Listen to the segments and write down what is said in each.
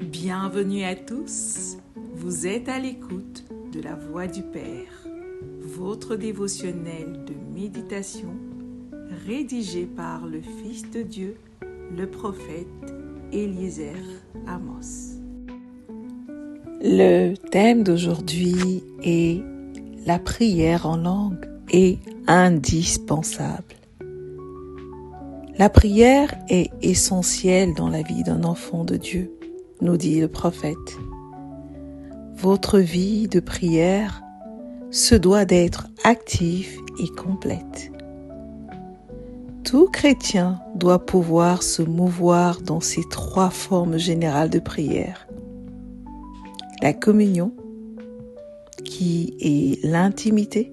Bienvenue à tous, vous êtes à l'écoute de la Voix du Père, votre dévotionnel de méditation rédigé par le Fils de Dieu, le prophète Eliezer Amos. Le thème d'aujourd'hui est la prière en langue est indispensable. La prière est essentielle dans la vie d'un enfant de Dieu, nous dit le prophète. Votre vie de prière se doit d'être active et complète. Tout chrétien doit pouvoir se mouvoir dans ces trois formes générales de prière. La communion, qui est l'intimité,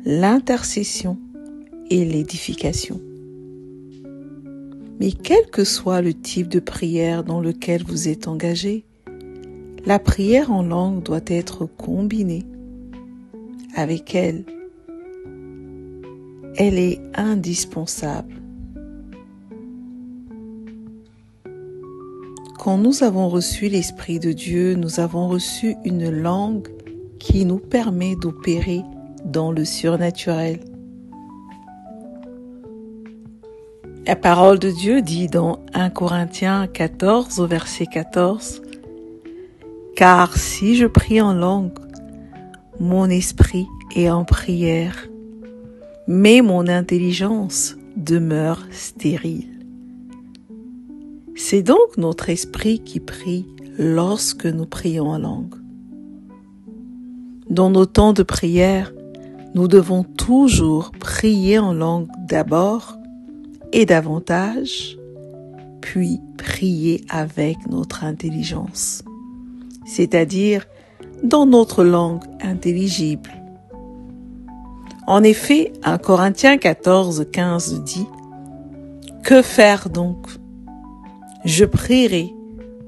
l'intercession et l'édification. Mais quel que soit le type de prière dans lequel vous êtes engagé, la prière en langue doit être combinée avec elle. Elle est indispensable. Quand nous avons reçu l'Esprit de Dieu, nous avons reçu une langue qui nous permet d'opérer dans le surnaturel. La parole de Dieu dit dans 1 Corinthiens 14 au verset 14 « Car si je prie en langue, mon esprit est en prière, mais mon intelligence demeure stérile. » C'est donc notre esprit qui prie lorsque nous prions en langue. Dans nos temps de prière, nous devons toujours prier en langue d'abord et davantage, puis prier avec notre intelligence, c'est-à-dire dans notre langue intelligible. En effet, 1 Corinthiens 14, 15 dit « Que faire donc ? Je prierai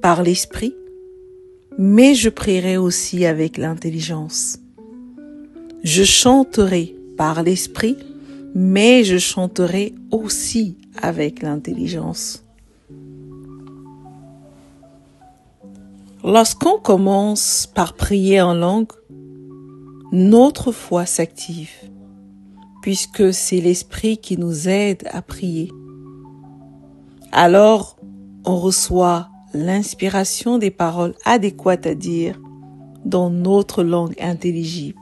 par l'esprit, mais je prierai aussi avec l'intelligence. Je chanterai par l'esprit, mais je chanterai aussi avec l'intelligence. » Lorsqu'on commence par prier en langue, notre foi s'active, puisque c'est l'Esprit qui nous aide à prier. Alors, on reçoit l'inspiration des paroles adéquates à dire dans notre langue intelligible.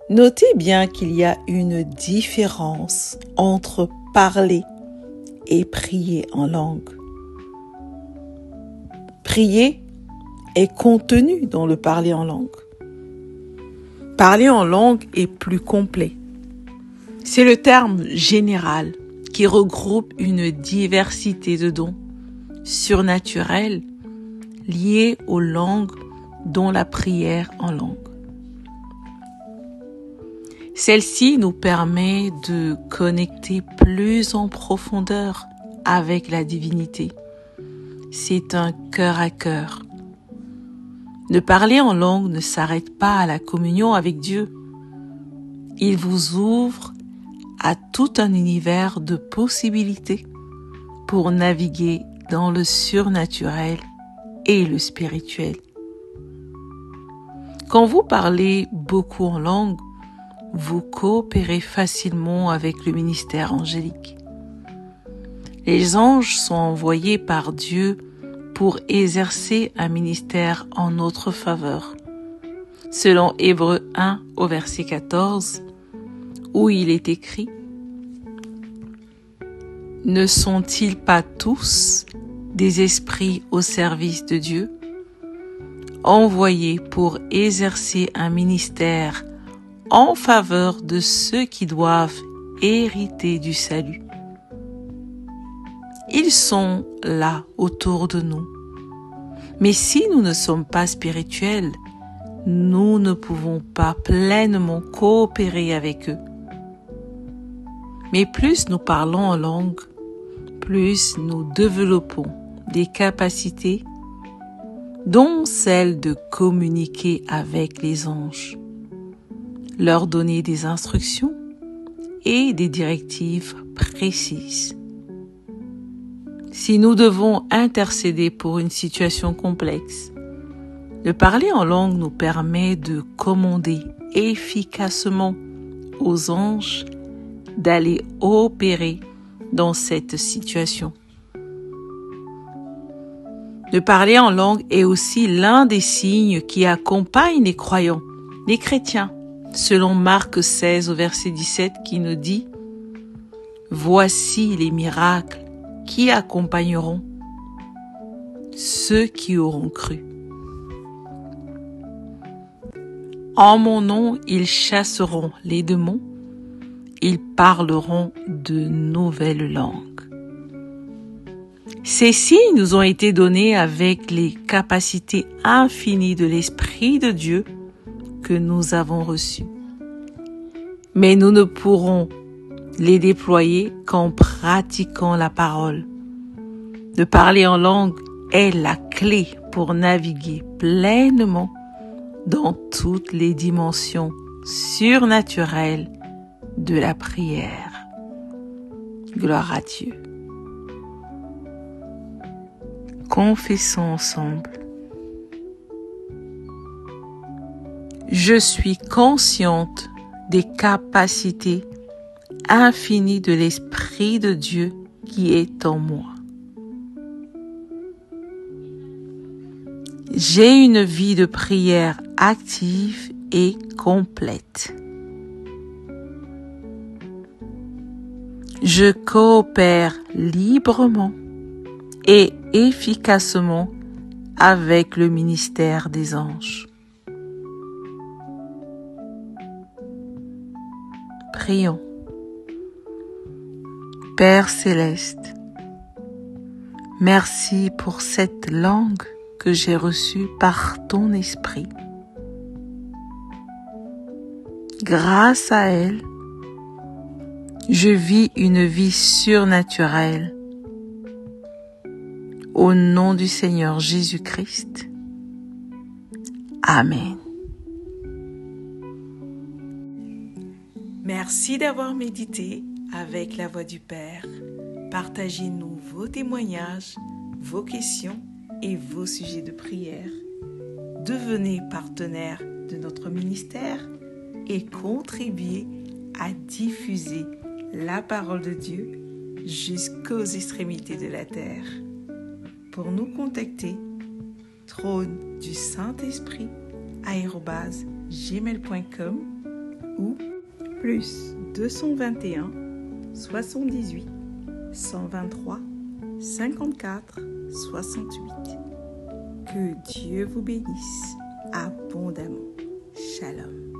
Notez bien qu'il y a une différence entre parler et prier en langue. Prier est contenu dans le parler en langue. Parler en langue est plus complet. C'est le terme général qui regroupe une diversité de dons surnaturels liés aux langues, dont la prière en langue. Celle-ci nous permet de connecter plus en profondeur avec la divinité. C'est un cœur à cœur. Ne parler en langue ne s'arrête pas à la communion avec Dieu. Il vous ouvre à tout un univers de possibilités pour naviguer dans le surnaturel et le spirituel. Quand vous parlez beaucoup en langue, vous coopérez facilement avec le ministère angélique. Les anges sont envoyés par Dieu pour exercer un ministère en notre faveur. Selon Hébreux 1 au verset 14, où il est écrit « Ne sont-ils pas tous des esprits au service de Dieu, envoyés pour exercer un ministère en faveur de ceux qui doivent hériter du salut. » Ils sont là autour de nous. Mais si nous ne sommes pas spirituels, nous ne pouvons pas pleinement coopérer avec eux. Mais plus nous parlons en langue, plus nous développons des capacités, dont celle de communiquer avec les anges, leur donner des instructions et des directives précises. Si nous devons intercéder pour une situation complexe, de parler en langue nous permet de commander efficacement aux anges d'aller opérer dans cette situation. De parler en langue est aussi l'un des signes qui accompagnent les croyants, les chrétiens, selon Marc 16 au verset 17 qui nous dit « Voici les miracles qui accompagneront ceux qui auront cru. En mon nom, ils chasseront les démons, ils parleront de nouvelles langues. » Ces signes nous ont été donnés avec les capacités infinies de l'Esprit de Dieu que nous avons reçues. Mais nous ne pourrons les déployer qu'en pratiquant la parole. De parler en langue est la clé pour naviguer pleinement dans toutes les dimensions surnaturelles de la prière. Gloire à Dieu. Confessons ensemble. Je suis consciente des capacités infinies de l'Esprit de Dieu qui est en moi. J'ai une vie de prière active et complète. Je coopère librement et efficacement avec le ministère des anges. Prions. Père céleste, merci pour cette langue que j'ai reçue par ton esprit. Grâce à elle, je vis une vie surnaturelle. Au nom du Seigneur Jésus-Christ. Amen. Merci d'avoir médité avec la Voix du Père. Partagez-nous vos témoignages, vos questions et vos sujets de prière. Devenez partenaire de notre ministère et contribuez à diffuser la parole de Dieu jusqu'aux extrémités de la terre. Pour nous contacter, trône du Saint-Esprit @gmail.com ou plus 221 78 123 54 68. Que Dieu vous bénisse abondamment. Shalom.